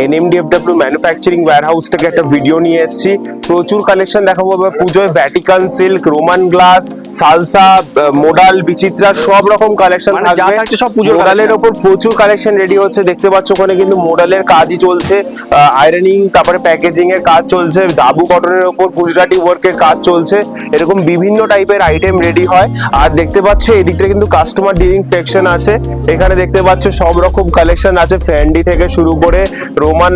NMDFW manufacturing warehouse থেকে একটা video নিয়ে এসেছি। প্রচুর কালেকশন দেখাবো এবার পুজোয়। Vatican silk, Roman glass, salsa, modal, Bichitra সব রকম কালেকশন থাকবে। মোডালের ওপর প্রচুর কালেকশন রেডি হচ্ছে, দেখতে পাচ্ছ ওখানে কিন্তু মোডালের কাজই চলছে, আয়রনিং তারপরে প্যাকেজিং এর কাজ চলছে, দাবু কটনের ওপর গুজরাটি ওয়ার্কের কাজ চলছে। এরকম বিভিন্ন টাইপের আইটেম রেডি হয়। আর দেখতে পাচ্ছ এদিকটা কিন্তু কাস্টমার ডিলিং সেকশন আছে। এখানে দেখতে পাচ্ছ সব রকম কালেকশন আছে, ফ্যান্ডি থেকে শুরু করে রোমান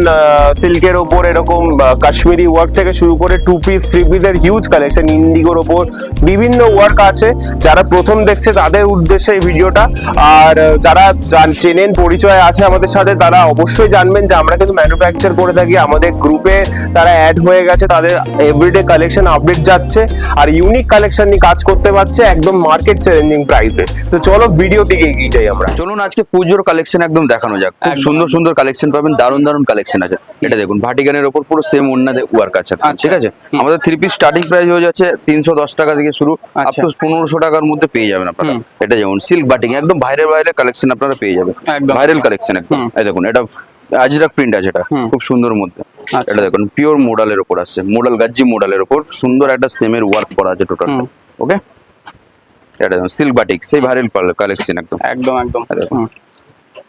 সিল্কের ওপর এরকম কাশ্মীরি ওয়ার্ক থেকে শুরু করে 2 পিস 3 পিসের হিউজ কালেকশন, ইন্ডিগোর ওপর বিভিন্ন ওয়ার্ক আছে। যারা প্রথম দেখছে তাদের উদ্দেশ্যে এই ভিডিওটা। আর যারা চেনেন, পরিচয় আছে আমাদের সাথে, তারা অবশ্যই জানবেন যে আমরা কিন্তু ম্যানুফ্যাকচার করে থাকি। আমাদের গ্রুপে তারা অ্যাড হয়ে গেছে, তাদের এভরিডে কালেকশন আপডেট যাচ্ছে আর ইউনিক কালেকশন নিয়ে কাজ করতে পারছে একদম মার্কেট চ্যালেঞ্জিং প্রাইসে। তো চলো ভিডিও দিকে এগিয়ে যাই আমরা। চলুন আজকে পুজোর কালেকশন একদম দেখানো যাক। খুব সুন্দর সুন্দর কালেকশন পাবেন, দারুণ দারুণ কালেকশন আছে। এটা দেখুন ভাটিকানের ওপর পুরো সেম ওন্নাতে ওয়ার্ক আছে, ঠিক আছে। আমাদের 3 পিস স্টার্টিং প্রাইস হয়ে যাচ্ছে 310 টাকা থেকে শুরু, আপ টু 1500 টাকার মধ্যে পেয়ে যাবেন আপনারা। এটা যেমন সিল্ক বাটিক একদম ভাইরাল কালেকশন আপনারা পেয়ে যাবেন, ভাইরাল কালেকশন একদম। এই দেখুন এটা আজরাক প্রিন্ট আছে, এটা খুব সুন্দর মধ্যে। এটা দেখুন পিওর মোডালের ওপর আসছে, মোডাল গাজ্জি মোডালের ওপর সুন্দর একটা সেমের ওয়ার্ক করা আছে টোটালটা। ওকে, এটা দেখুন সিল্ক বাটিক, সেই ভাইরাল কালেকশন একদম একদম একদম।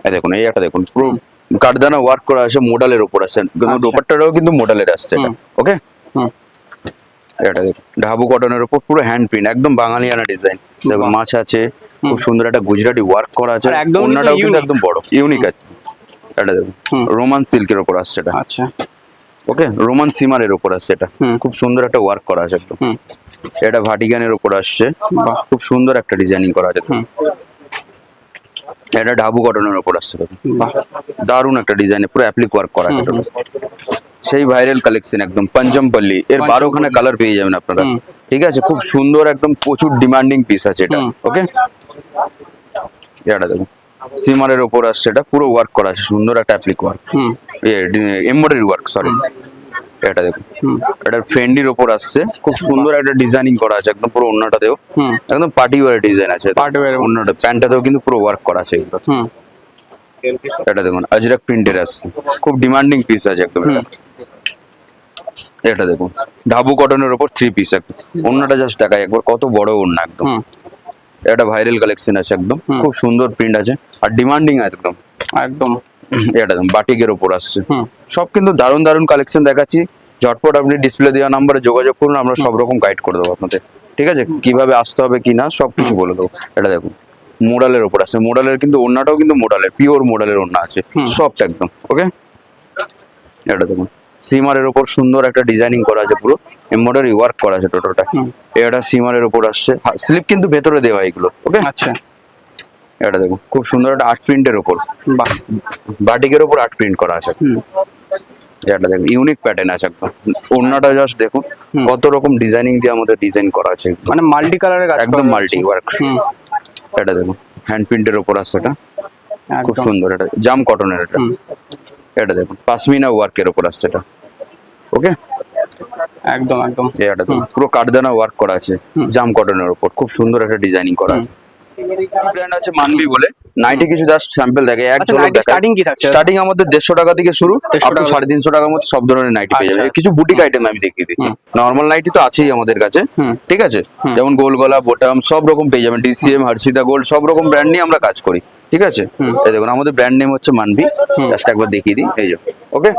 এই দেখুন এই একটা দেখুন পুরো কাঠদানা ওয়ার্ক করা আছে, মোডালের ওপর আছে, কিন্তু দোপাট্টাটাও কিন্তু মোডালের আসছে এটা। ওকে, এটা দেখুন ঢাবু কটনের ওপর পুরো হ্যান্ড প্রিন্ট, একদম বাঙালিয়ানা ডিজাইন। দেখুন মাছ আছে, খুব সুন্দর একটা গুজরাটি ওয়ার্ক করা আছে, ওন্নাটাও কিন্তু একদম বড় ইউনিক আছে। এটা দেখুন রোমান সিল্কের ওপর আসছে এটা। আচ্ছা, ওকে, রোমান সিমারের ওপর আসছে এটা, খুব সুন্দর একটা ওয়ার্ক করা আছে একদম। এটা ভাটিকানের ওপর আসছে, খুব সুন্দর একটা ডিজাইনিং করা আছে। এটা ঢাবু কটনের ওপর আসছে, দারুণ একটা ডিজাইনে পুরো অ্যাপ্লিক ওয়ার্ক করা আছে। সেই ভাইরাল কালেকশন একদম পঞ্চমপল্লী এর 12খানা কালার পেয়ে যাবেন আপনারা, ঠিক আছে। খুব সুন্দর একদম প্রচুর ডিমান্ডিং পিস আছে এটা। ওকে, এটা দেখুন সিমারের ওপর আসছে, এটা পুরো ওয়ার্ক করা আছে, সুন্দর একটা applique work, embroidery work, sorry. এটা দেখুন এটা ফেন্ডির ওপর আসছে, খুব সুন্দর একটা ডিজাইনিং করা আছে একদম পুরো ওন্নাটাতেও, একদম পার্টি ওয়্যার ডিজাইন আছে। ওন্নাটা প্যান্টটাতেও কিন্তু পুরো ওয়ার্ক করা আছে এগুলো। এটা দেখুন আজরাক প্রিন্টের আসছে, খুব ডিমান্ডিং পিস আছে একদম। এটা দেখুন ঢাবু কটনের ওপর 3 পিস একদম, ওন্নাটা জাস্ট দেখায় একবার কত বড় ওন্না একদম। এটা ভাইরাল কালেকশন আছে একদম, খুব সুন্দর প্রিন্ট আছে আর ডিমান্ডিং একদম একদম। এটা দেখুন বাটিকের ওপর আসছে, সব কিন্তু দারুণ দারুণ কালেকশন দেখাচ্ছি। ঝটপট আপনি ডিসপ্লে দেওয়া নাম্বারে যোগাযোগ করুন, আমরা সব রকম গাইড করে দেবো আপনাদের, ঠিক আছে। কিভাবে আসতে হবে কি না সবকিছু বলে দেবো। এটা দেখুন মোডালের ওপর আছে, মোডালের কিন্তু ওন্নাটাও কিন্তু মোডালের, পিওর মোডালের ওন্না আছে, সফট একদম। ওকে, এটা দেখুন সিমারের ওপর সুন্দর একটা ডিজাইনিং করা আছে, পুরো এমব্রয়ডারি ওয়ার্ক করা আছে টোটালটা। এটা সিমারের ওপর আসছে, স্লিপ কিন্তু ভেতরে দেওয়া এগুলো। ওকে, আচ্ছা। এটা দেখুন খুব সুন্দর একটা আর্ট প্রিন্টের ওপর, বাটিকের ওপর আর্ট প্রিন্ট করা আছে। এটা দেখুন ইউনিক প্যাটার্ন আছে একদম। ওন্নাটা জাস্ট দেখুন কত রকম ডিজাইনিং দিয়ে আমাদের ডিজাইন করা আছে, মানে মাল্টি কালারের একদম মাল্টি ওয়ার্ক। এটা দেখুন হ্যান্ড প্রিন্টের ওপর আসছে, এটা খুব সুন্দর। এটা জাম কটনের এটা। এটা দেখুন পাশমিনা ওয়ার্কের ওপর আসছে এটা। ওকে, একদম একদম। এটা দেখুন পুরো কাঠদানা ওয়ার্ক করা আছে জাম কটনের ওপর, খুব সুন্দর একটা ডিজাইনিং করা আছে। ব্র্যান্ড আছে মানবি বলে, নাইটি কিছু জাস্ট স্যাম্পল দেখে এক ঝলক দেখা। স্টার্টিং আমাদের 150 টাকা থেকে শুরু, আপ টু 350 টাকার মধ্যে সব ধরনের নাইটি পেয়ে যাবে। কিছু বুটিক আইটেম আমি দেখিয়ে দিচ্ছি। নরমাল নাইটি তো আছেই আমাদের কাছে, ঠিক আছে, যেমন গোল গলা, বোটাম সব রকম পেয়ে যাবেন। DCM, হর্ষিতা গোল্ড সব রকম ব্র্যান্ড নিয়ে আমরা কাজ করি, ঠিক আছে। এই দেখুন আমাদের ব্র্যান্ড নেম হচ্ছে মানবি, জাস্ট একবার দেখিয়ে দিই। এই যে ওকে,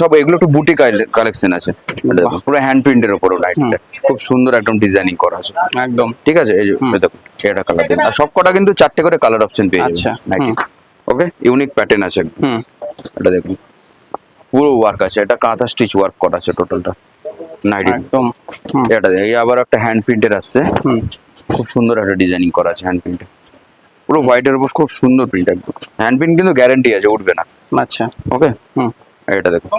সব এগুলো একটু বুটিক কালেকশন আছে, পুরো হ্যান্ড প্রিন্টের উপর নাইটিটা, খুব সুন্দর একদম ডিজাইনিং করা আছে একদম, ঠিক আছে। এই যে দেখুন এটা কালার দিন, আর সব কটা কিন্তু 4টে করে কালার অপশন পেয়ে যাবেন নাইটি। ওকে, ইউনিক প্যাটার্ন আছে একদম। এটা দেখুন পুরো ওয়ার্ক আছে, এটা কাঁথা স্টিচ ওয়ার্ক করা আছে টোটালটা নাইটি একদম। এটা এই আবার একটা হ্যান্ড প্রিন্টের আসছে, খুব সুন্দর একটা ডিজাইনিং করা আছে হ্যান্ড প্রিন্টে, পুরো হোয়াইটের উপর খুব সুন্দর প্রিন্ট একদম। হ্যান্ড প্রিন্ট কিন্তু গ্যারান্টি আছে, উঠবে না। আচ্ছা, ওকে। এটা দেখুন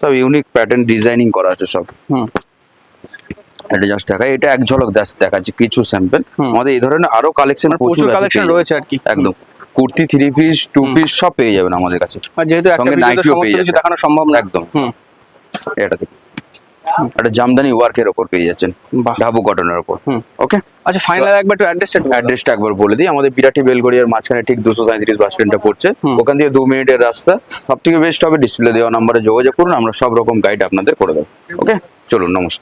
সব ইউনিক প্যাটার্ন ডিজাইনিং করা আছে সব। এটা জাস্ট দেখায়, এটা এক ঝলক দেখাচ্ছে কিছু স্যাম্পল। আমাদের এই ধরনের আরো কালেকশন প্রচুর কালেকশন রয়েছে আর কি, একদম। কুর্তি, 3 পিস, 2 পিস সব পেয়ে যাবেন আমাদের কাছে, যেহেতু একটা ভিডিওতে সমস্ত কিছু দেখানো সম্ভব না একদম। এটা দেখুন একটা জামদানি ওয়ার্কের ওপর পেয়ে যাচ্ছেন, বাহ। ঢাবু কটনের ওপর। ওকে, আচ্ছা ফাইনাল একবার একটু অ্যাড্রেসটা একবার বলে দিই। আমাদের বিরাটি বেলগড়িয়ার মাঝখানে ঠিক 237 বাস স্ট্যান্ডটা পড়ছে, ওখান থেকে 2 মিনিটের রাস্তা। সব থেকে বেস্ট হবে ডিসপ্লে দেওয়া নাম্বারে যোগাযোগ করুন, আমরা সব রকম গাইড আপনাদের করে দেবো। ওকে, চলুন, নমস্কার।